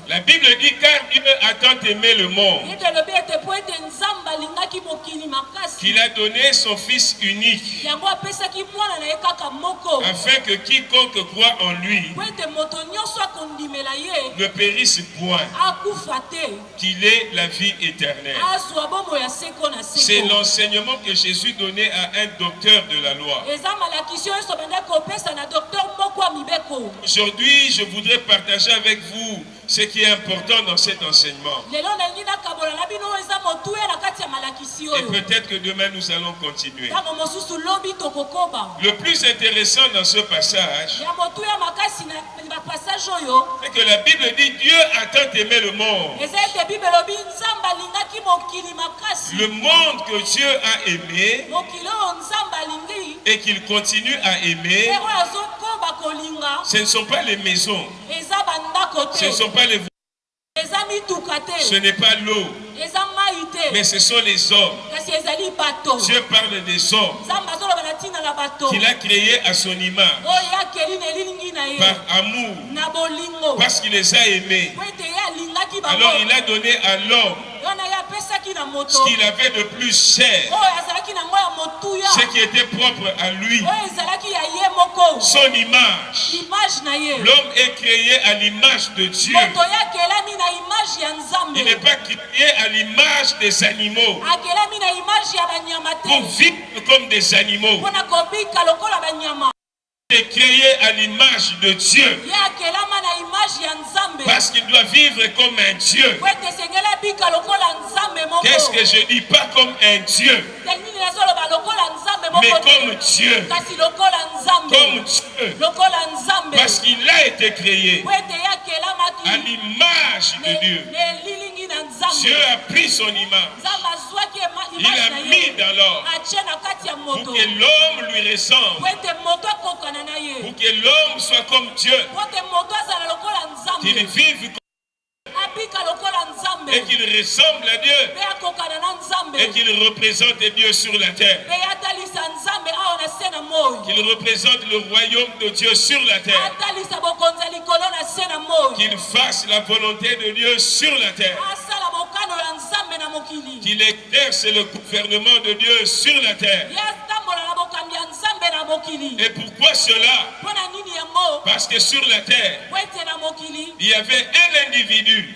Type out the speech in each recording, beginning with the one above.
La Bible dit car Dieu a tant aimé le monde qu'il a donné son Fils unique afin que quiconque croit en lui ne périsse point, qu'il ait la vie éternelle. C'est l'enseignement que Jésus donnait à un docteur de la loi. Aujourd'hui, je voudrais partager avec vous ce qui est important dans cet enseignement. Et peut-être que demain nous allons continuer. Le plus intéressant dans ce passage, c'est que la Bible dit Dieu a tant aimé le monde. Le monde que Dieu a aimé et qu'il continue à aimer, ce ne sont pas les maisons, ce ne sont pas les voitures, ce n'est pas l'eau, mais ce sont les hommes. Dieu parle des hommes qu'il a créés à son image, par amour, parce qu'il les a aimés. Alors il a donné à l'homme ce qu'il avait de plus cher, ce qui était propre à lui, son image. L'homme est créé à l'image de Dieu. Il n'est pas créé à l'image des animaux pour vivre comme des animaux. Il est créé à l'image de Dieu parce qu'il doit vivre comme un Dieu. Qu'est-ce que je dis? Pas comme un Dieu, mais comme Dieu. Comme Dieu. Parce qu'il a été créé à l'image de Dieu. Dieu a pris son image, il l'a mis dans l'homme pour que l'homme lui ressemble, pour que l'homme soit comme Dieu, qu'il vive et qu'il ressemble à Dieu et qu'il représente Dieu sur la terre, qu'il représente le royaume de Dieu sur la terre, qu'il fasse la volonté de Dieu sur la terre, qu'il exerce le gouvernement de Dieu sur la terre. Et pourquoi cela? Parce que sur la terre, il y avait un individu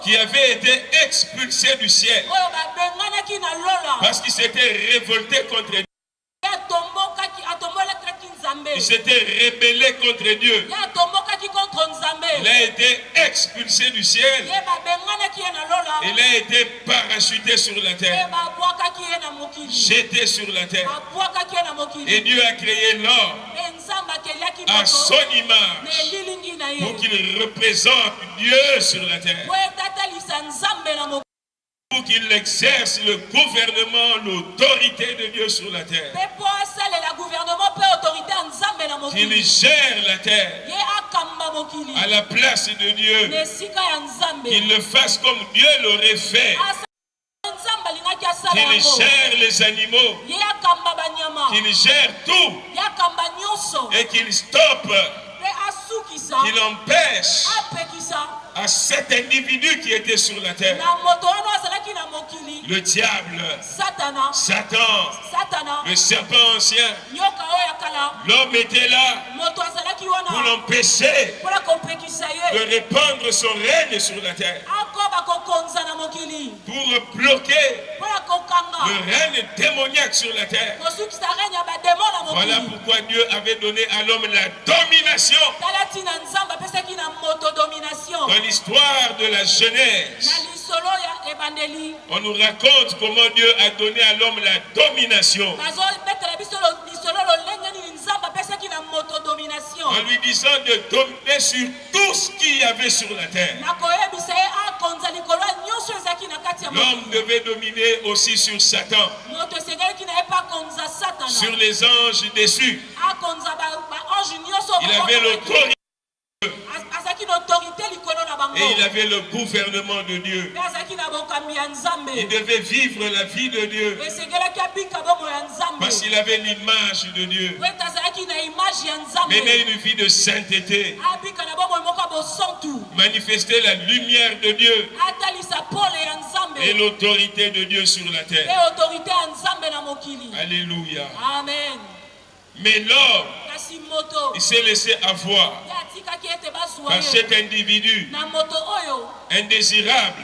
qui avait été expulsé du ciel parce qu'il s'était révolté contre Dieu. Il s'était rébellé contre Dieu. Il a été expulsé du ciel. Il a été parachuté sur la terre, jeté sur la terre. Et Dieu a créé l'homme à son image pour qu'il représente Dieu sur la terre, pour qu'il exerce le gouvernement, l'autorité de Dieu sur la terre, qu'il gère la terre à la place de Dieu, qu'il le fasse comme Dieu l'aurait fait, qu'il gère les animaux, qu'il gère tout et qu'il stoppe, qu'il empêche à cet individu qui était sur la terre, le diable, Satan, le serpent ancien. L'homme était là pour l'empêcher de répandre son règne sur la terre, pour bloquer le règne démoniaque sur la terre. Voilà pourquoi Dieu avait donné à l'homme la domination. Dans l'histoire de la Genèse, on nous raconte comment Dieu a donné à l'homme la domination, en lui disant de dominer sur tout ce qu'il y avait sur la terre. L'homme devait dominer aussi sur Satan, sur les anges déçus. Il avait l'autorité et il avait le gouvernement de Dieu. Il devait vivre la vie de Dieu parce qu'il avait l'image de Dieu. Mener une vie de sainteté, manifester la lumière de Dieu et l'autorité de Dieu sur la terre. Alléluia. Amen. Mais l'homme, il s'est laissé avoir par cet individu indésirable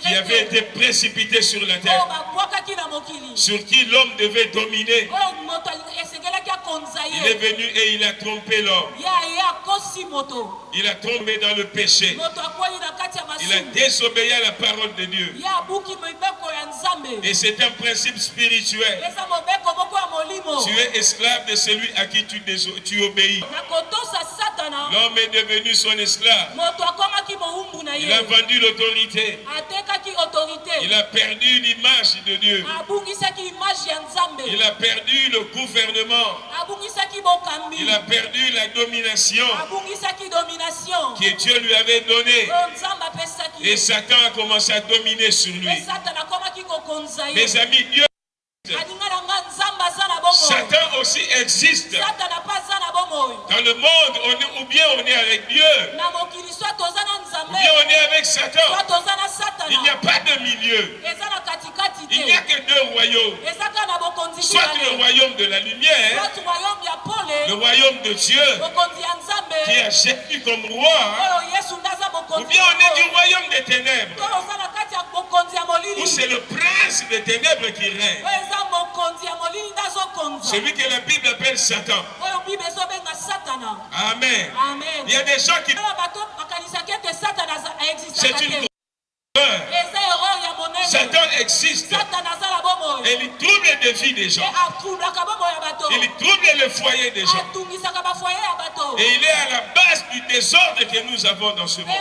qui avait été précipité sur la terre, sur qui l'homme devait dominer. Il est venu et il a trompé l'homme. Il a tombé dans le péché. Il a désobéi à la parole de Dieu. Et c'est un principe spirituel. Tu es esclave de celui à qui tu obéis. L'homme est devenu son esclave. Il a vendu l'autorité. Il a perdu l'image de Dieu. Il a perdu le gouvernement. Il a perdu la domination que Dieu lui avait donnée. Et Satan a commencé à dominer sur lui. Mes amis, Dieu, Satan aussi existe. Dans le monde, ou bien on est avec Dieu, ou bien on est avec Satan. Il n'y a pas de milieu. Il n'y a que deux royaumes. Soit le royaume de la lumière, le royaume de Dieu, qui a Jésus comme roi, ou bien on est du royaume des ténèbres, où c'est le prince des ténèbres qui règne. Celui que la Bible appelle Satan. Amen. Il y a des gens qui... C'est une erreur. Satan existe. Et il trouble les vies des gens. Il trouble le foyer des gens. Et il est à la base du désordre que nous avons dans ce monde.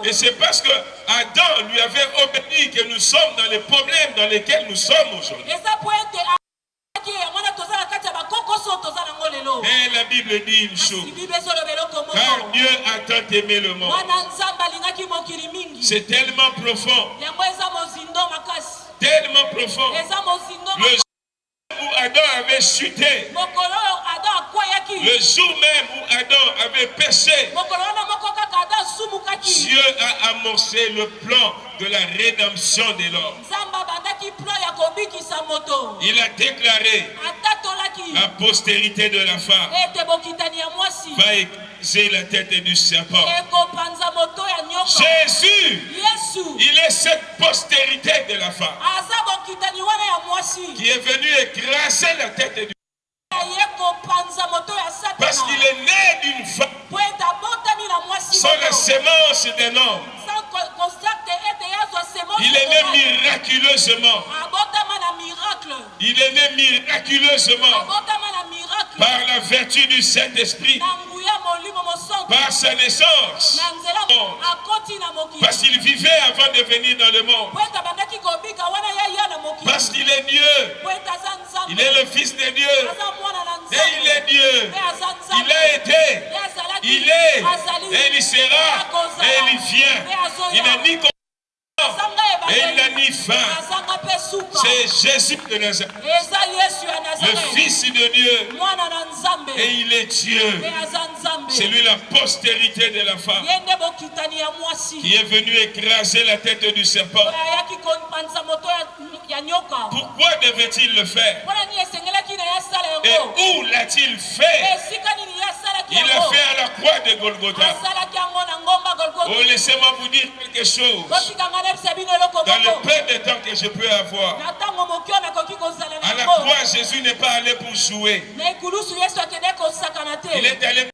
Et c'est parce que Adam lui avait obéi que nous sommes dans les problèmes dans lesquels nous sommes aujourd'hui. Et la Bible dit une chose. Car Dieu a tant aimé le monde. C'est tellement profond. Tellement profond. Le jour où Adam avait chuté, le jour même où Adam avait péché, Dieu a amorcé le plan de la rédemption de l'homme. Il a déclaré la postérité de la femme va écraser la tête du serpent. Jésus, il est cette postérité de la femme qui est venu écraser la tête du parce qu'il est né d'une femme sans la sémence d'un homme. Il est né miraculeusement. Il est né miraculeusement par la vertu du Saint-Esprit, par sa naissance, parce qu'il vivait avant de venir dans le monde, parce qu'il est Dieu, il est le Fils de Dieu, et il est Dieu, il a été, il est, et il sera, et il vient. Il n'a ni commencement et il n'a ni fin. C'est Jésus de Nazareth, le Fils de Dieu, et il est Dieu. C'est lui la postérité de la femme qui est venu écraser la tête du serpent. Pourquoi devait-il le faire? Et où l'a-t-il fait? Il l'a fait à la croix de Golgotha. Oh, laissez-moi vous dire quelque chose. Dans le peu de temps que je peux avoir, à la croix, Jésus n'est pas allé pour jouer. Il est allé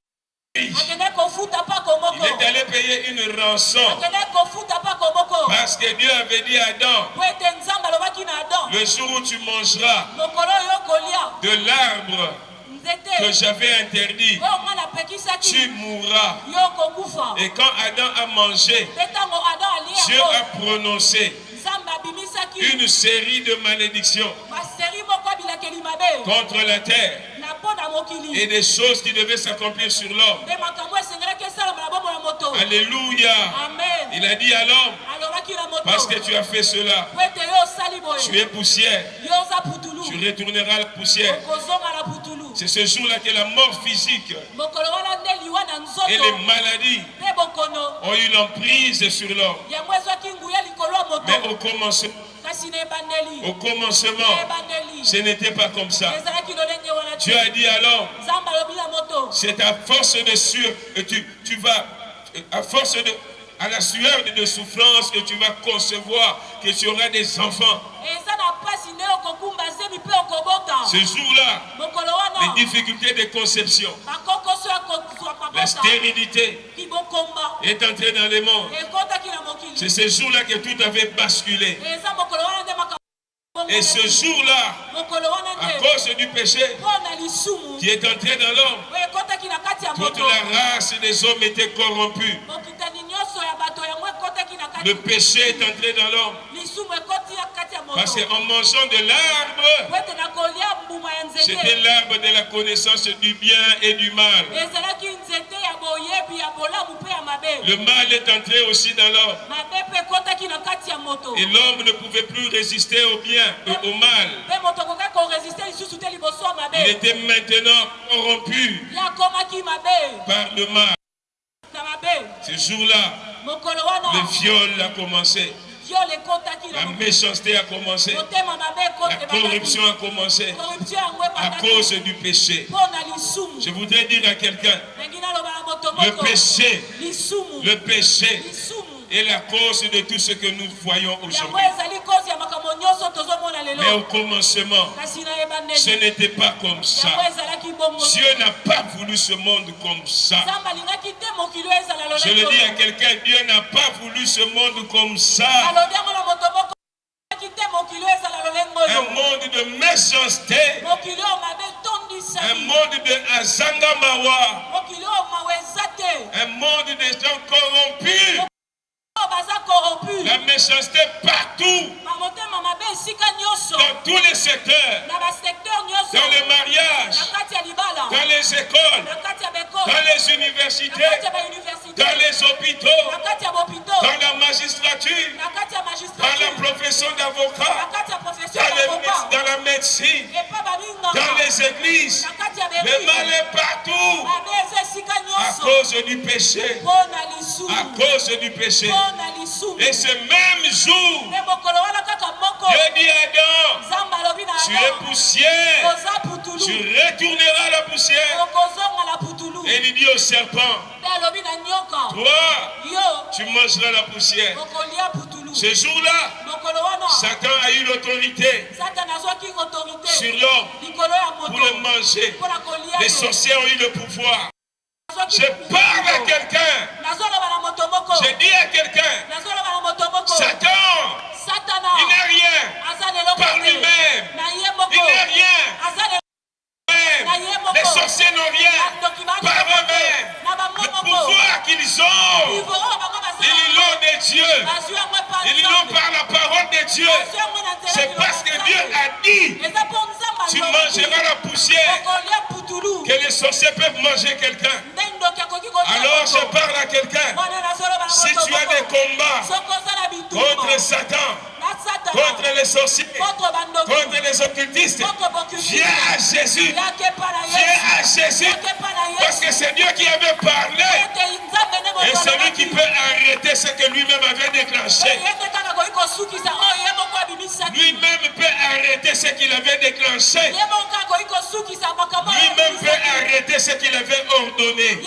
payer une rançon. Parce que Dieu avait dit à Adam, le jour où tu mangeras de l'arbre que j'avais interdit, tu mourras. Et quand Adam a mangé, Dieu a prononcé une série de malédictions contre la terre et des choses qui devaient s'accomplir sur l'homme. Alléluia. Il a dit à l'homme, parce que tu as fait cela, tu es poussière, tu retourneras à la poussière. C'est ce jour-là que la mort physique et les maladies ont eu l'emprise sur l'homme. Mais au commencement, ce n'était pas comme ça. Dieu a dit à l'homme, c'est à force de tu vas, à force de, à la sueur de souffrance que tu vas concevoir, que tu auras des enfants. Ce jour-là, les difficultés de conception, la stérilité est entrée dans le monde. C'est ce jour-là que tout avait basculé. Et ce jour-là, à cause du péché qui est entré dans l'homme, toute la race des hommes était corrompue. Le péché est entré dans l'homme. Parce qu'en mangeant de l'arbre, c'était l'arbre de la connaissance du bien et du mal. Le mal est entré aussi dans l'homme. Et l'homme ne pouvait plus résister au bien et au mal. Il était maintenant corrompu par le mal. Ce jour-là, le viol a commencé. La méchanceté a commencé. La corruption a commencé à cause du péché. Je voudrais dire à quelqu'un, le péché est la cause de tout ce que nous voyons aujourd'hui. Mais au commencement, ce n'était pas comme ça. Dieu n'a pas voulu ce monde comme ça. Je le dis à quelqu'un, Dieu n'a pas voulu ce monde comme ça. Un monde de méchanceté, un monde de Azangamawa, un monde de gens corrompus. La méchanceté partout, dans tous les secteurs, dans les mariages, dans les écoles, dans les universités, dans les hôpitaux, dans la magistrature, dans la profession d'avocat, dans la médecine, dans les églises. Le mal est partout à cause du péché. À cause du péché. Et ce même jour, Dieu dit à Adam, tu es poussière, tu retourneras à la poussière. Et il dit au serpent, toi, tu mangeras la poussière. Ce jour-là, Satan a eu l'autorité sur l'homme pour le manger. Les sorciers ont eu le pouvoir. Je parle à quelqu'un. Je dis à quelqu'un, Satan, il n'est rien par lui-même. Il n'est rien. Les sorciers n'ont rien par eux-mêmes. Le pouvoir qu'ils ont, ils l'ont de Dieu. Ils l'ont par la parole de Dieu. C'est parce que Dieu a dit, tu mangeras la poussière, que les sorciers peuvent manger quelqu'un. Alors je parle à quelqu'un. Si tu as des combats contre Satan, contre les sorciers, contre les occultistes, viens à Jésus. Viens à Jésus. Parce que c'est Dieu qui avait parlé. Et c'est lui qui peut arrêter ce que lui-même avait déclenché. Lui-même peut arrêter ce qu'il avait déclenché. Lui-même peut arrêter ce qu'il avait ordonné.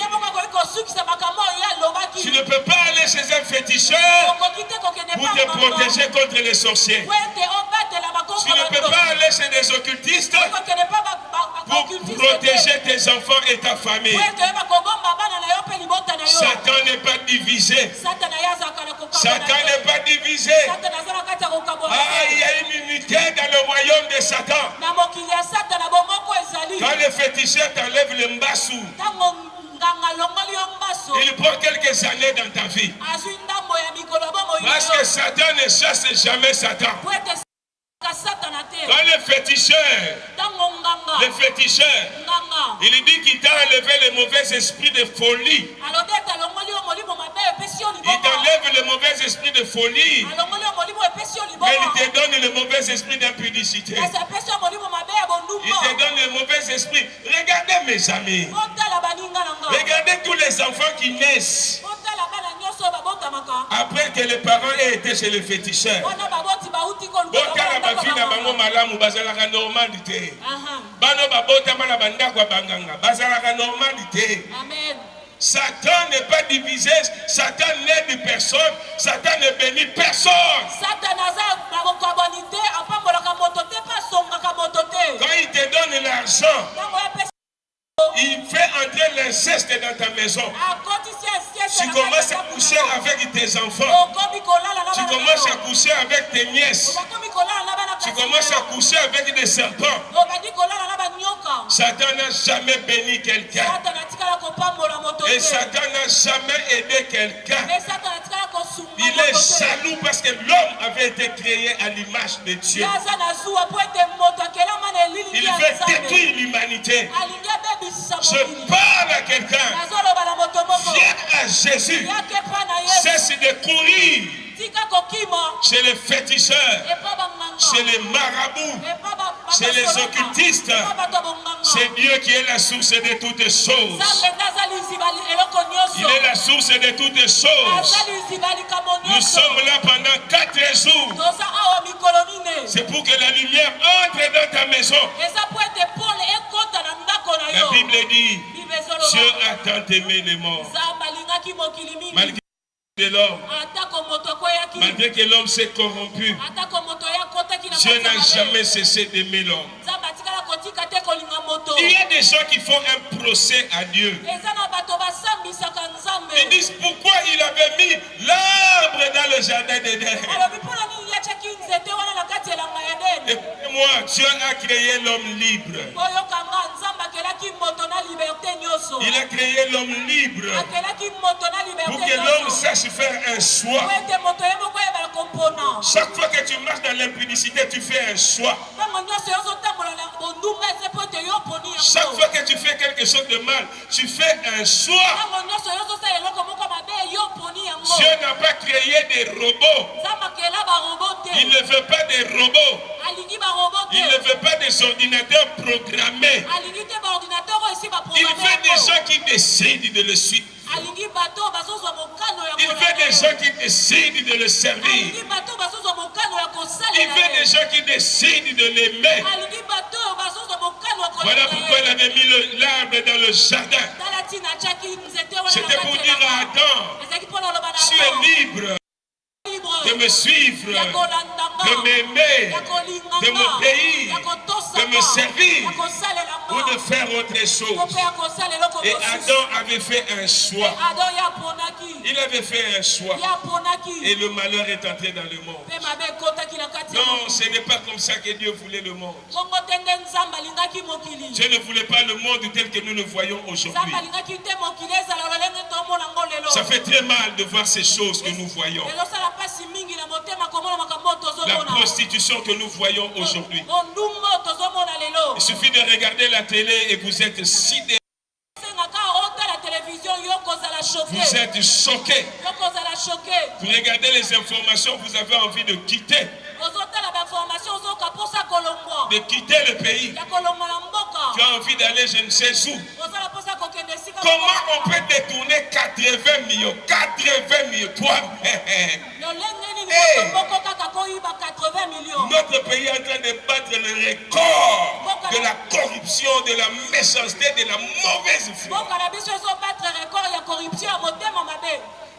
Tu ne peux pas aller chez un féticheur pour te protéger contre les sorciers. Tu ne peux pas aller chez des occultistes pour protéger tes enfants et ta famille. Satan n'est pas divisé. Satan n'est pas divisé. Ah, il y a une unité dans le royaume de Satan. Quand le féticheur t'enlève le mbassou, il prend quelques années dans ta vie. Parce que Satan ne chasse jamais Satan. Quand le féticheur, il dit qu'il t'a enlevé le mauvais esprit de folie. Il t'enlève le mauvais esprit de folie. Mais il te donne le mauvais esprit d'impudicité. te donne le mauvais esprit. Regardez mes amis. Regardez tous les enfants qui naissent après que les parents aient été chez le féticheur. Satan n'est pas divisé, Satan n'aide personne, Satan ne bénit personne. Quand il te donne l'argent, il fait entrer l'inceste dans ta maison. Tu commences à coucher avec tes enfants. Tu commences à coucher avec tes nièces. Tu commences à coucher avec des serpents. Satan n'a jamais béni quelqu'un. Et Satan n'a jamais aidé quelqu'un. Il est jaloux parce que l'homme avait été créé à l'image de Dieu. Il veut détruire l'humanité. Je parle à quelqu'un. Viens à Jésus. Cesse de courir chez les féticheurs, chez les marabouts, chez les occultistes. C'est Dieu qui est la source de toutes choses. Il est la source de toutes choses. Nous sommes là pendant 4 jours. C'est pour que la lumière entre dans ta maison. La Bible dit, Dieu a tant aimé les morts. Malgré l'homme, malgré que l'homme s'est corrompu, Dieu n'a jamais cessé d'aimer l'homme. Il y a des gens qui font un procès à Dieu. Ils disent pourquoi il avait mis l'arbre dans le jardin d'Éden. Et moi, Dieu a créé l'homme libre. Il a créé l'homme libre pour que l'homme sache faire un choix. Chaque fois que tu marches dans l'impudicité, tu fais un choix. Chaque fois que tu fais quelque chose de mal, tu fais un choix. Dieu n'a pas créé des robots. Il ne veut pas des robots. Il ne veut pas des ordinateurs programmés. Il veut des gens qui décident de le suivre. Il veut des gens qui décident de le servir. Il veut des gens qui décident de l'aimer. Voilà pourquoi il avait mis l'arbre dans le jardin. C'était pour dire à Adam, tu es libre de me suivre, de m'aimer, de m'obéir, de me servir ou de faire autre chose. Et Adam avait fait un choix. Il avait fait un choix. Et le malheur est entré dans le monde. Non, ce n'est pas comme ça que Dieu voulait le monde. Dieu ne voulait pas le monde tel que nous le voyons aujourd'hui. Ça fait très mal de voir ces choses que nous voyons. La prostitution que nous voyons aujourd'hui. Il suffit de regarder la télé et vous êtes sidérés. Vous êtes choqués. Vous regardez les informations, vous avez envie de quitter. De quitter le pays. Tu as envie d'aller je ne sais où. Comment on peut détourner 80 millions? 80 millions, toi. Hey. Notre pays est en train de battre le record de la corruption, de la méchanceté, de la mauvaise foi.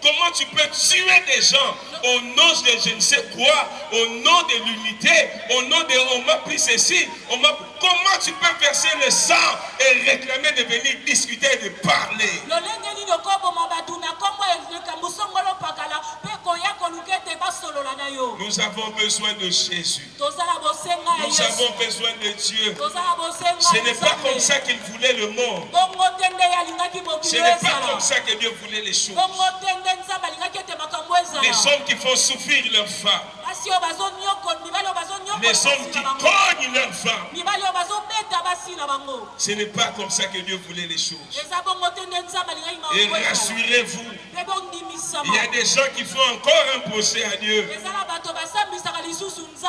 Comment tu peux tuer des gens au nom de je ne sais quoi, au nom de l'unité, au nom de on m'a pris ceci, comment tu peux verser le sang et réclamer de venir discuter et de parler? Nous avons besoin de Jésus. Nous avons besoin de Dieu. Ce n'est pas comme ça qu'il voulait le monde. Ce n'est pas comme ça que Dieu voulait les choses. Les hommes qui font souffrir leurs femmes. Les hommes qui cognent leurs femmes. Ce n'est pas comme ça que Dieu voulait les choses. Et rassurez-vous, il y a des gens qui font encore un procès à Dieu.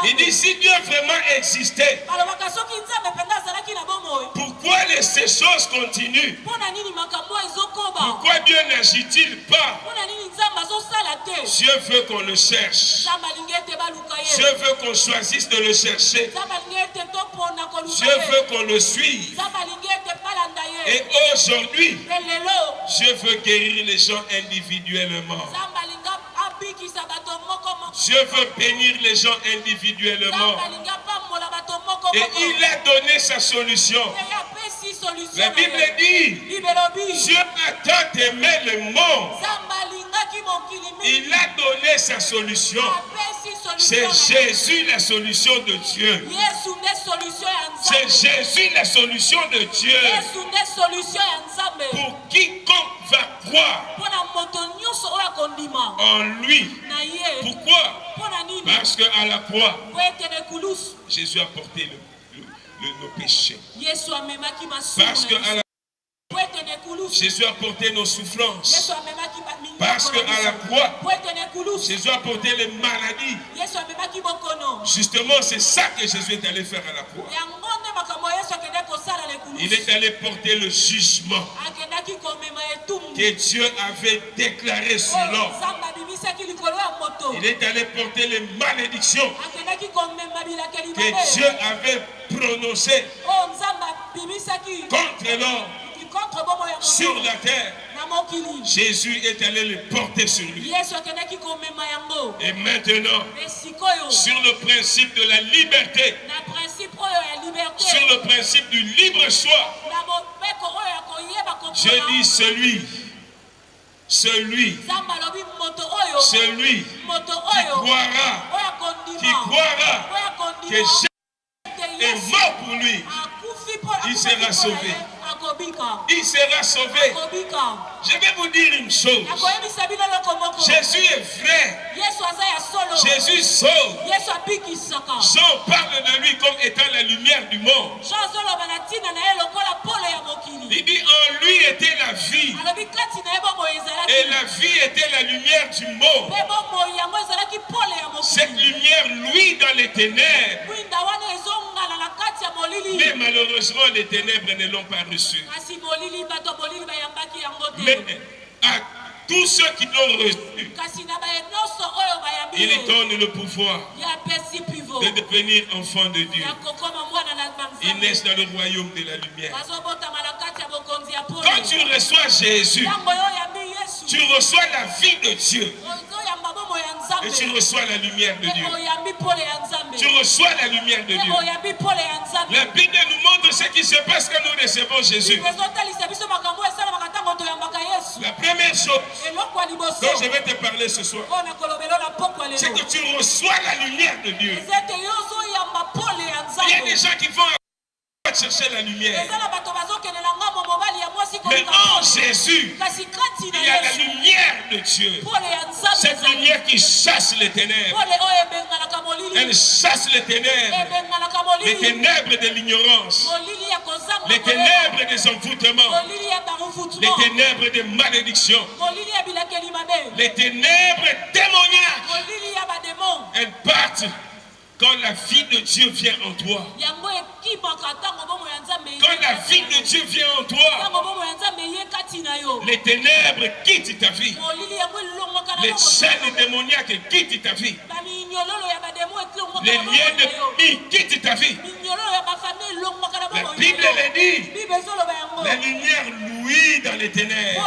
Il dit si Dieu vraiment existait, pourquoi ces choses continuent? Pourquoi Dieu n'agit-il pas? Dieu veut qu'on le cherche. Dieu veut qu'on choisisse de le chercher. Dieu veut qu'on le suive. Et aujourd'hui, Dieu veut guérir les gens individuellement. Dieu veut bénir les gens individuellement. Et il a donné sa solution. La Bible dit, Dieu a tant aimé le monde. Il a donné sa solution. C'est Jésus la solution de Dieu. C'est Jésus la solution de Dieu. Pour quiconque va croire en lui. Pourquoi? Parce qu'à la croix, Jésus a porté nos péchés. Parce qu'à la Jésus a porté nos souffrances. Parce qu'à la croix, Jésus a porté les maladies. Justement, c'est ça que Jésus est allé faire à la croix. Il est allé porter le jugement que Dieu avait déclaré sur l'homme. Il est allé porter les malédictions que Dieu avait prononcées contre l'homme sur la terre. Jésus est allé le porter sur lui. Et maintenant, sur le principe de la liberté, sur le principe du libre choix, je dis celui qui croira que Jésus est mort pour lui, il sera sauvé. Il sera sauvé. Je vais vous dire une chose. Jésus est vrai. Jésus sauve. Jean parle de lui comme étant la lumière du monde. Il dit en lui était la vie. Et la vie était la lumière du monde. Cette lumière luit dans les ténèbres. Mais malheureusement les ténèbres ne l'ont pas reçu. Mais à tous ceux qui l'ont reçu, il donne le pouvoir de devenir enfants de Dieu. Ils naissent dans le royaume de la lumière. Quand tu reçois Jésus, tu reçois la vie de Dieu. Et tu reçois la lumière de Dieu. Tu reçois la lumière de Dieu. La Bible nous montre ce qui se passe quand nous recevons Jésus. La première chose dont je vais te parler ce soir, c'est que tu reçois la lumière de Dieu. Il y a des gens qui vont chercher la lumière. Mais en Jésus, il y a la lumière de Dieu. Cette lumière qui chasse les ténèbres. Elle chasse les ténèbres. Les ténèbres de l'ignorance. Les ténèbres des envoûtements. Les ténèbres des malédictions. Les ténèbres démoniaques. Elles partent quand la vie de Dieu vient en toi. Quand la vie de Dieu vient en toi, les ténèbres quittent ta vie. Les chaînes démoniaques quittent ta vie. Les liens de vie quittent ta vie. La Bible le dit. La lumière luit dans les ténèbres.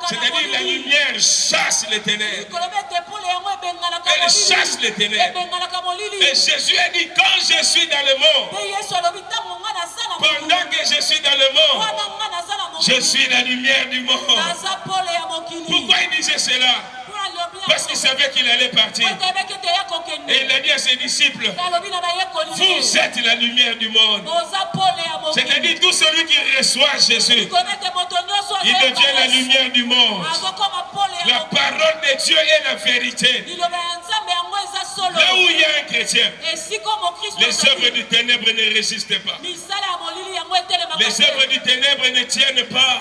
C'est-à-dire la lumière chasse les ténèbres. Elle chasse les ténèbres. Et Jésus a dit, quand je suis dans le monde, pendant que je suis dans le monde, je suis la lumière du monde. Pourquoi il disait cela? Parce qu'il savait qu'il allait partir. Et il a dit à ses disciples, vous êtes la lumière du monde. C'est-à-dire tout celui qui reçoit Jésus, il devient la lumière du monde. La parole de Dieu est la vérité. Là où il y a un chrétien, les œuvres du ténèbre ne résistent pas. Les œuvres du ténèbre ne tiennent pas.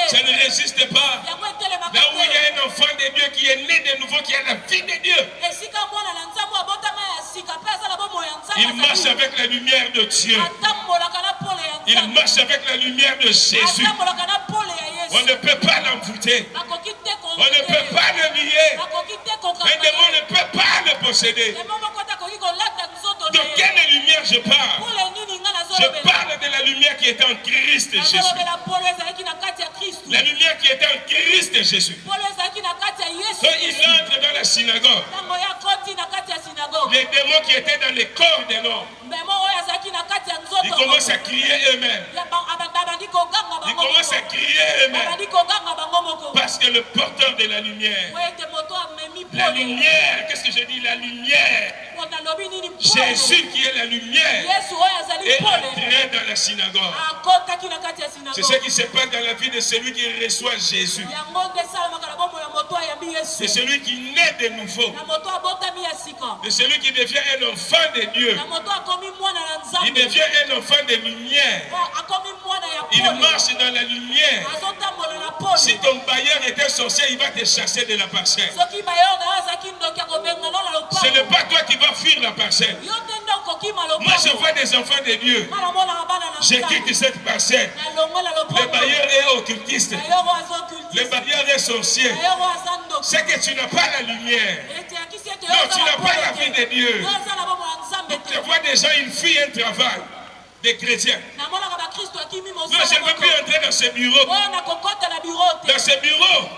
Ça ne résiste pas. Là où il y a un enfant de Dieu qui est né de nouveau, qui a la vie de Dieu, marche avec la lumière de Dieu. Il marche avec la lumière de Jésus. On ne peut pas l'envoûter. On ne peut pas le nier. Un démon ne peut pas le posséder. De quelle lumière je parle? Je parle de la lumière qui est en Christ Jésus. La lumière qui est en Christ Jésus. Quand il entre dans la synagogue, les démons qui étaient dans les corps des hommes, ils commencent à crier eux-mêmes. Ils commencent à crier eux-mêmes. Parce que le porteur de la lumière, qu'est-ce que je dis? La lumière. Jésus qui est la lumière est entré dans la synagogue. C'est ce qui se passe dans la vie de celui qui reçoit Jésus. C'est celui qui naît de nouveau. C'est celui qui devient un enfant de Dieu. Il devient un enfant de lumière. Il marche dans la lumière. Si ton bailleur était sorcier, il va te chasser de la parcelle. Ce n'est pas toi qui vas fuir la parcelle. Moi je vois des enfants de Dieu. Je quitte cette parcelle. Le bailleur est occultiste. Le bailleur est sorcier. C'est que tu n'as pas la lumière. Non, tu n'as pas la vie de Dieu. Tu vois des gens, ils fuient un travail des chrétiens. Non, je ne veux plus entrer dans ce bureau. Dans ce bureau,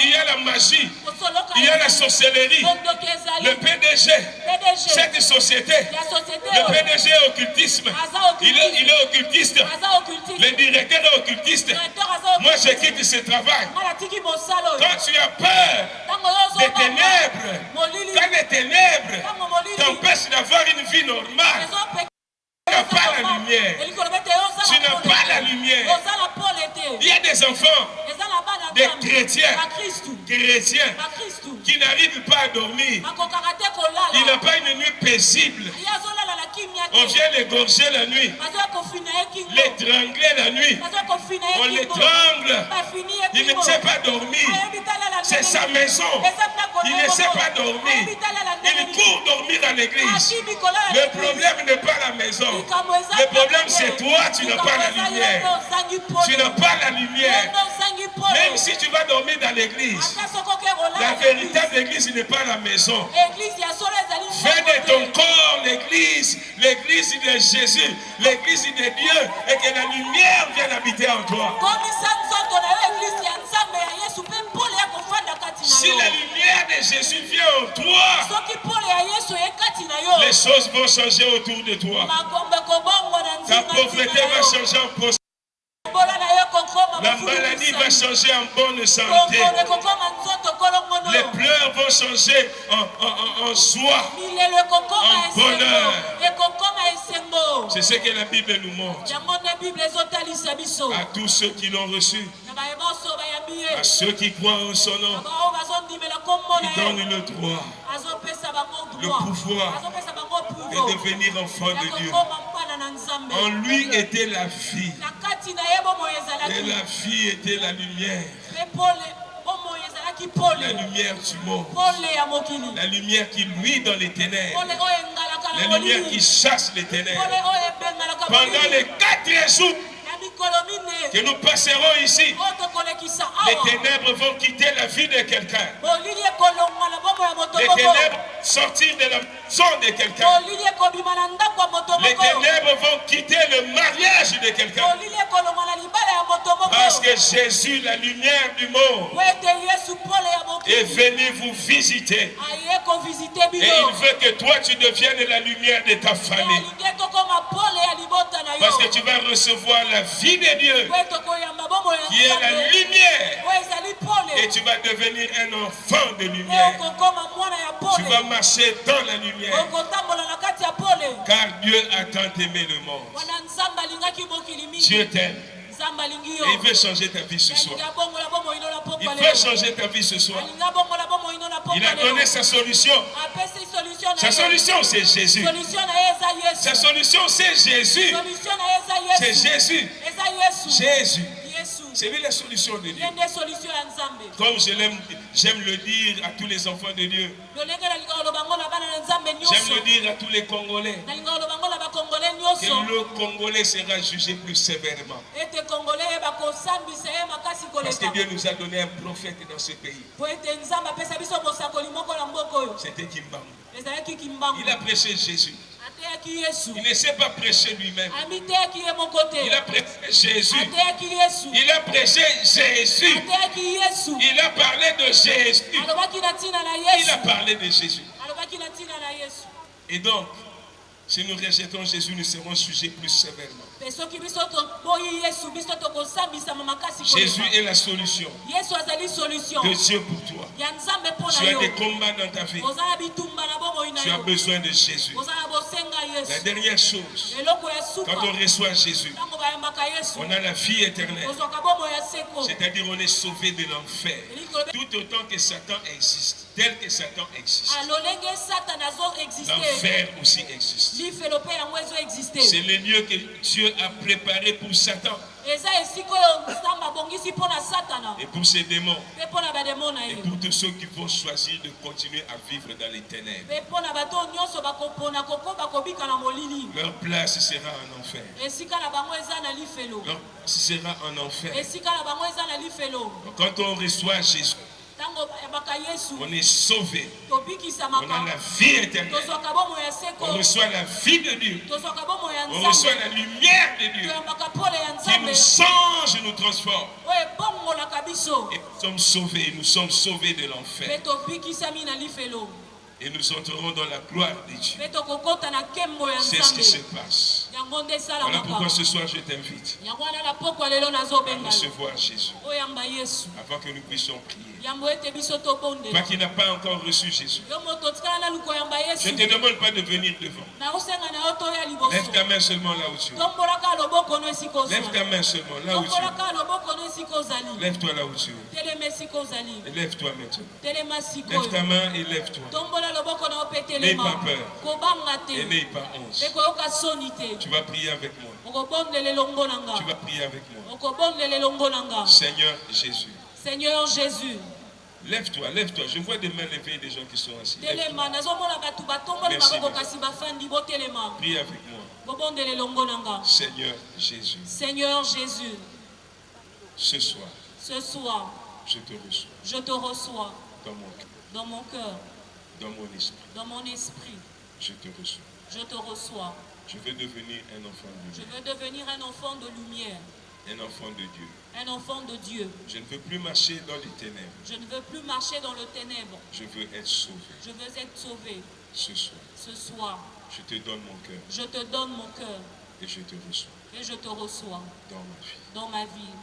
il y a la magie, il y a la sorcellerie. Le PDG, cette société, le PDG est occultisme. Il est occultiste. Le directeur est occultiste. Moi, je quitte ce travail. Quand tu as peur des ténèbres, quand les ténèbres t'empêchent d'avoir une vie normale, tu n'as pas la lumière. Tu n'as pas la lumière. Il y a des enfants, des chrétiens qui n'arrivent pas à dormir. Il n'a pas une nuit paisible. On vient l'égorger la nuit, l'étrangler la nuit. On l'étrangle. Il ne sait pas dormir. C'est sa maison. Il ne sait pas dormir. Il court dormir à l'église. Le problème n'est pas la maison. Le problème c'est toi, tu n'as pas la lumière. Tu n'as pas la lumière. Même si tu vas dormir dans l'église, la véritable église n'est pas la maison. Fais de ton corps l'église de Jésus, l'église de Dieu, et que la lumière vienne habiter en toi. Si la lumière de Jésus vient en toi, les choses vont changer autour de toi. Ta pauvreté va changer en prospérité. La maladie va changer en bonne santé. Les pleurs vont changer en joie, en bonheur. C'est ce que la Bible nous montre. À tous ceux qui l'ont reçu, à ceux qui croient en son nom, qui donnent le droit, le pouvoir de devenir enfant de Dieu. En lui était la vie, et la vie était la lumière. La lumière du monde, la lumière qui luit dans les ténèbres, la lumière qui chasse les ténèbres. Pendant les 4 jours que nous passerons ici, les ténèbres vont quitter la vie de quelqu'un. Les ténèbres sortir de la maison de quelqu'un. Les ténèbres vont quitter le mariage de quelqu'un. Parce que Jésus, la lumière du monde, est venu vous visiter. Et il veut que toi tu deviennes la lumière de ta famille. Parce que tu vas recevoir la vie de Dieu, qui est la lumière. Et tu vas devenir un enfant de lumière. Tu vas marcher dans la lumière. Car Dieu a tant aimé le monde. Dieu t'aime. Et il veut changer ta vie ce soir. Il veut changer ta vie ce soir. Il a donné sa solution. Sa solution c'est Jésus. Sa solution c'est Jésus. C'est Jésus. Jésus. C'est lui la solution de Dieu. Comme j'aime le dire à tous les enfants de Dieu. J'aime le dire à tous les Congolais. Que le Congolais sera jugé plus sévèrement. Parce que Dieu nous a donné un prophète dans ce pays. C'était Kimbangu. Il a prêché Jésus. Il ne sait pas prêcher lui-même. Il a prêché Jésus. Il a prêché Jésus. Il a parlé de Jésus. Il a parlé de Jésus. Et donc, si nous rejetons Jésus, nous serons jugés plus sévèrement. Jésus est la solution de Dieu pour toi. Tu as des combats dans ta vie. Tu as besoin de Jésus. La dernière chose, quand on reçoit Jésus, on a la vie éternelle. C'est-à-dire on est sauvé de l'enfer. Tout autant que Satan existe, tel que Satan existe, l'enfer aussi existe. C'est le lieu que Dieu a préparé pour Satan et pour ses démons et pour tous ceux qui vont choisir de continuer à vivre dans les ténèbres. Leur place sera en enfer. Leur place sera en enfer. Quand on reçoit Jésus, on est sauvé. On a la vie éternelle. On reçoit la vie de Dieu. On reçoit la lumière de Dieu qui nous change et nous transforme. Et nous sommes sauvés. Nous sommes sauvés de l'enfer. Et nous entrerons dans la gloire de Dieu. C'est ce qui se passe. Voilà pourquoi ce soir je t'invite à recevoir Jésus avant que nous puissions prier. Toi qui n'as pas encore reçu Jésus, je ne te demande pas de venir devant. Lève ta main seulement là où tu es. Lève ta main seulement là où tu es. Lève-toi là où tu es. Lève-toi maintenant. Lève ta main et lève-toi. N'aie pas peur et n'aie pas honte. Tu vas prier avec moi. Tu vas prier avec moi. Seigneur Jésus. Seigneur Jésus. Lève-toi, lève-toi. Je vois des mains levées et des gens qui sont assis. Merci. Prie avec moi. Seigneur Jésus. Seigneur Jésus. Ce soir, je te reçois. Je te reçois. Dans mon cœur. Dans mon esprit. Dans mon esprit. Je te reçois. Je te reçois. Je veux devenir un enfant de lumière. Je veux devenir un enfant de lumière. Un enfant de Dieu. Un enfant de Dieu. Je ne veux plus marcher dans les ténèbres. Je ne veux plus marcher dans le ténèbre. Je veux être sauvé. Je veux être sauvé. Ce soir. Ce soir. Je te donne mon cœur. Je te donne mon cœur. Et je te reçois. Et je te reçois. Dans ma vie. Dans ma vie.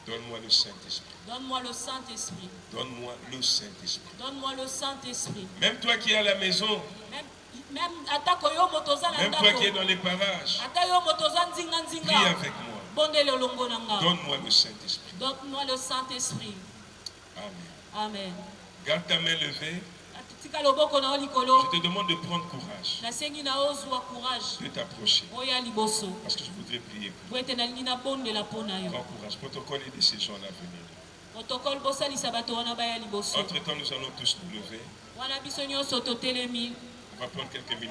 Donne-moi le Saint-Esprit. Donne-moi le Saint-Esprit. Donne-moi le Saint-Esprit. Donne-moi le Saint-Esprit. Même toi qui es à la maison. Même toi qui es dans les parages. Prie avec moi. Donne-moi le Saint-Esprit. Donne-moi le Saint-Esprit. Amen. Amen. Garde ta main levée. Je te demande de prendre courage. De t'approcher. Parce que je voudrais prier pour toi. Prends courage. Protocole et de ces gens-là venir. Entre-temps, nous allons tous nous lever. On va prendre quelques minutes.